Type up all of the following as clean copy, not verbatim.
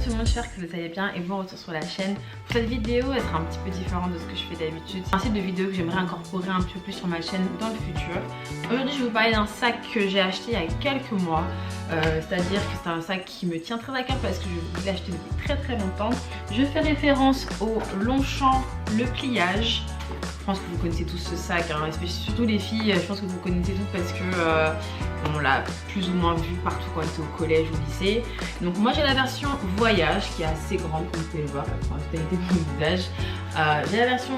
tout le monde, j'espère que vous allez bien et bon retour sur la chaîne. Pour cette vidéo, elle sera un petit peu différente de ce que je fais d'habitude. C'est un type de vidéo que j'aimerais incorporer un petit peu plus sur ma chaîne dans le futur. Aujourd'hui, je vais vous parler d'un sac que j'ai acheté il y a quelques mois. C'est-à-dire que c'est un sac qui me tient très à cœur parce que je l'ai acheté depuis très longtemps. Je fais référence au Longchamp Le Pliage. Je pense que vous connaissez tous ce sac, hein, surtout les filles, je pense que vous connaissez toutes parce que on l'a plus ou moins vu partout quand on était au collège ou au lycée. Donc moi j'ai la version voyage qui est assez grande comme vous pouvez le voir, la totalité de mon visage. J'ai la version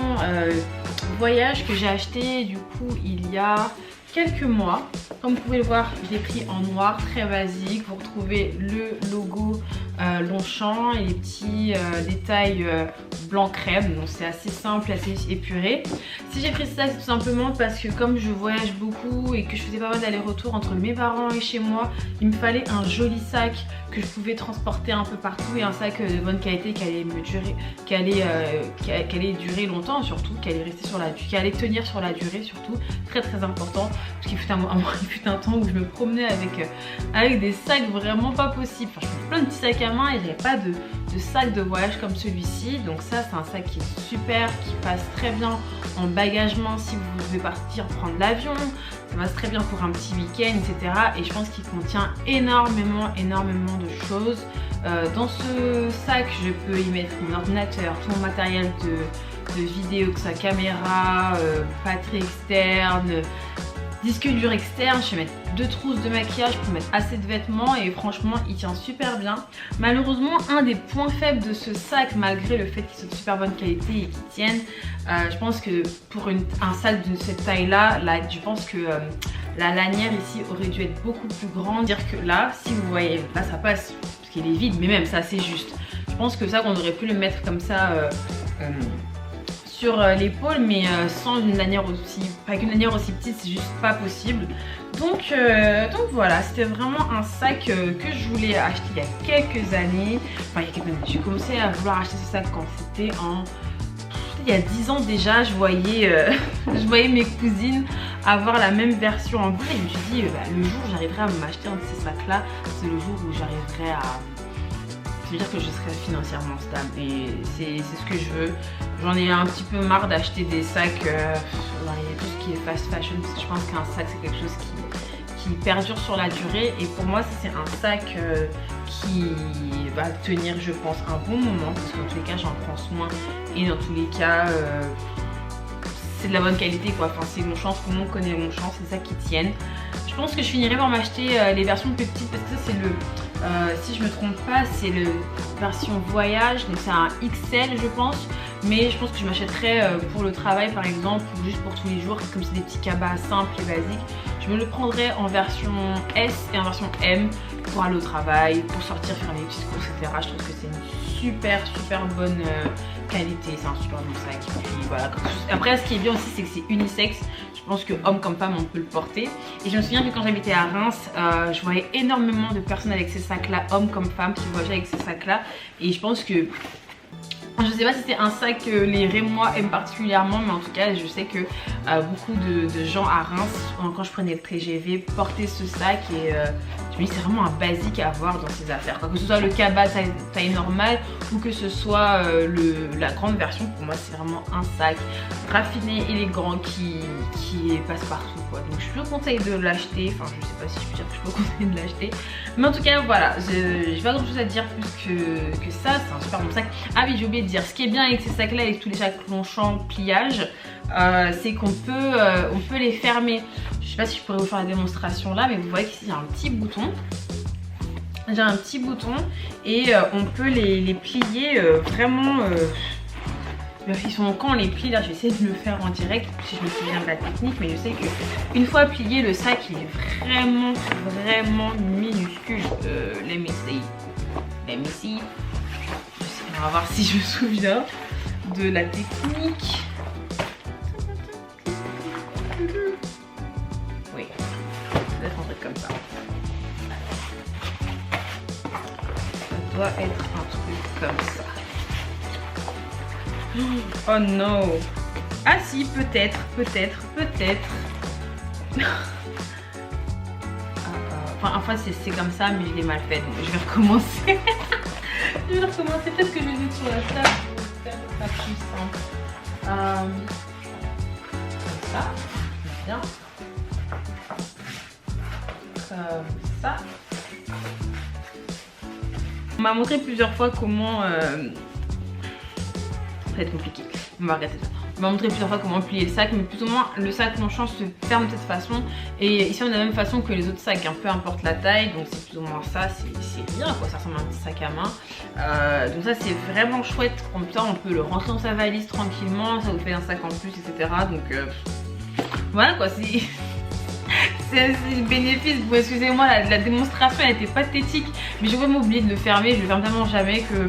voyage que j'ai acheté du coup il y a quelques mois. Comme vous pouvez le voir, je l'ai pris en noir, très basique. Vous retrouvez le logo Longchamp et les petits détails blanc crème. Donc c'est assez simple, assez épuré. Si j'ai pris ce sac, c'est tout simplement parce que comme je voyage beaucoup et que je faisais pas mal d'allers-retours entre mes parents et chez moi, il me fallait un joli sac que je pouvais transporter un peu partout et un sac de bonne qualité qui allait me durer, qui allait durer longtemps surtout, qui allait rester sur qui allait tenir sur la durée surtout, très important. Parce qu'il fut un temps où je me promenais avec des sacs vraiment pas possibles. Enfin, je faisais plein de petits sacs à main et j'avais pas de sac de voyage comme celui-ci. Donc ça c'est un sac qui est super, qui passe très bien en bagagement si vous devez partir prendre l'avion. Ça passe très bien pour un petit week-end, etc. Et je pense qu'il contient énormément de choses. Dans ce sac, je peux y mettre mon ordinateur, tout mon matériel de vidéo, que ce soit caméra, batterie externe, disque dur externe. Je vais mettre 2 trousses de maquillage pour mettre assez de vêtements et franchement il tient super bien. Malheureusement un des points faibles de ce sac, malgré le fait qu'il soit de super bonne qualité et qu'il tienne, je pense que pour un sac de cette taille là, je pense que la lanière ici aurait dû être beaucoup plus grande. Dire que là, si vous voyez, là ça passe parce qu'il est vide, mais même ça c'est juste. Je pense que ça qu'on aurait pu le mettre comme ça sur l'épaule, mais sans une lanière aussi, pas qu'une lanière aussi petite, c'est juste pas possible. Donc voilà, c'était vraiment un sac que je voulais acheter il y a quelques années. Enfin il y a quelques années, j'ai commencé à vouloir acheter ce sac quand c'était il y a 10 ans déjà. Je voyais mes cousines avoir la même version en vrai et je me suis dit le jour où j'arriverai à m'acheter un de ces sacs là, c'est le jour où j'arriverai à... C'est-à-dire que je serai financièrement stable et c'est ce que je veux. J'en ai un petit peu marre d'acheter des sacs dans tout ce qui est fast fashion parce que je pense qu'un sac c'est quelque chose qui perdure sur la durée et pour moi c'est un sac qui va tenir je pense un bon moment parce que dans tous les cas j'en prends soin et dans tous les cas c'est de la bonne qualité quoi. Enfin c'est Longchamp, tout le monde connaît Longchamp, c'est ça qui tienne. Je pense que je finirai par m'acheter les versions plus petites parce que ça c'est le... si je me trompe pas, c'est le version voyage, donc c'est un XL je pense. Mais je pense que je m'achèterais pour le travail par exemple, ou juste pour tous les jours, comme c'est des petits cabas simples et basiques. Je me le prendrais en version S et en version M pour aller au travail, pour sortir faire mes petites courses, etc. Je trouve que c'est une super bonne qualité, c'est un super bon sac. Et puis, voilà. Après ce qui est bien aussi c'est que c'est unisexe. Je pense que homme comme femme on peut le porter. Et je me souviens que quand j'habitais à Reims, je voyais énormément de personnes avec ces sacs là, hommes comme femmes, qui voyageaient avec ces sacs là. Et je pense que... Je sais pas si c'est un sac que les Rémois aiment particulièrement, mais en tout cas je sais que beaucoup de gens à Reims, quand je prenais le TGV, portaient ce sac et je me dis c'est vraiment un basique à avoir dans ses affaires. Que ce soit le cabas taille normale ou que ce soit la grande version, pour moi c'est vraiment un sac raffiné, élégant qui passe partout quoi. Donc je te conseille de l'acheter, enfin je sais pas si je peux dire que je peux conseiller de l'acheter. Mais en tout cas voilà, j'ai pas grand chose à dire plus que ça, c'est un super bon sac. Ah oui j'ai oublié de dire, ce qui est bien avec ces sacs là, avec tous les sacs Longchamp pliage, c'est qu'on peut les fermer. Je sais pas si je pourrais vous faire la démonstration là, mais vous voyez qu'ici il y a un petit bouton. J'ai un petit bouton et on peut les plier vraiment. Quand on les plie là, je vais essayer de le faire en direct si je me souviens de la technique, mais je sais que une fois plié le sac il est vraiment minuscule. Let me see. On va voir si je me souviens de la technique. Oui, ça doit être un truc comme ça. Ça doit être un truc comme ça. Oh non. Ah si, peut-être. Enfin c'est comme ça, mais je l'ai mal fait, donc je vais recommencer. Je vais recommencer, peut-être que je vais le mettre sur la table pour faire ça plus simple. Comme ça, bien. Comme ça. On m'a montré plusieurs fois comment... ça va être compliqué, on va arrêter ça. On m'a montré plusieurs fois comment plier le sac, mais plus ou moins le sac Longchamp se ferme de cette façon. Et ici on a la même façon que les autres sacs, hein, peu importe la taille, donc c'est plus ou moins ça, c'est bien quoi, ça ressemble à un petit sac à main. Donc ça c'est vraiment chouette, comme ça on peut le rentrer dans sa valise tranquillement, ça vous fait un sac en plus, etc. Donc voilà quoi, c'est le bénéfice. Bon, excusez-moi, la démonstration elle était pathétique, mais j'ai vraiment oublié de le fermer, je le ferme tellement jamais que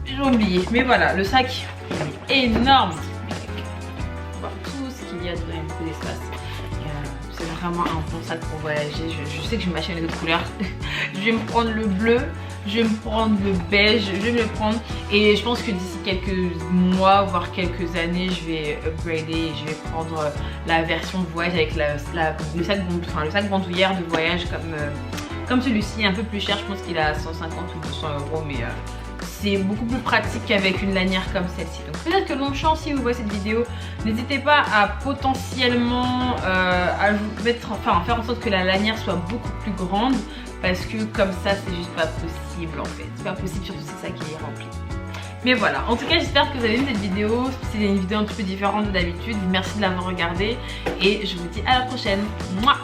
j'ai oublié. Mais voilà, le sac est énorme. On va voir tout ce qu'il y a dedans, il y a beaucoup d'espace. C'est vraiment un bon sac pour voyager. Je sais que je vais m'acheter les autres couleurs. Je vais me prendre le bleu, je vais me prendre le beige, je vais me le prendre. Et je pense que d'ici quelques mois, voire quelques années, je vais upgrader et je vais prendre la version voyage avec le sac bandoulière de voyage comme celui-ci, un peu plus cher. Je pense qu'il a 150 ou 200 euros, mais c'est beaucoup plus pratique qu'avec une lanière comme celle-ci. Donc peut-être que Longchamp, si vous voyez cette vidéo, n'hésitez pas à potentiellement faire en sorte que la lanière soit beaucoup plus grande, parce que comme ça c'est juste pas possible en fait. C'est pas possible, surtout si c'est ça qui est rempli. Mais voilà, en tout cas j'espère que vous avez aimé cette vidéo. C'est une vidéo un petit peu différente de d'habitude. Merci de l'avoir regardée et je vous dis à la prochaine. Mouah.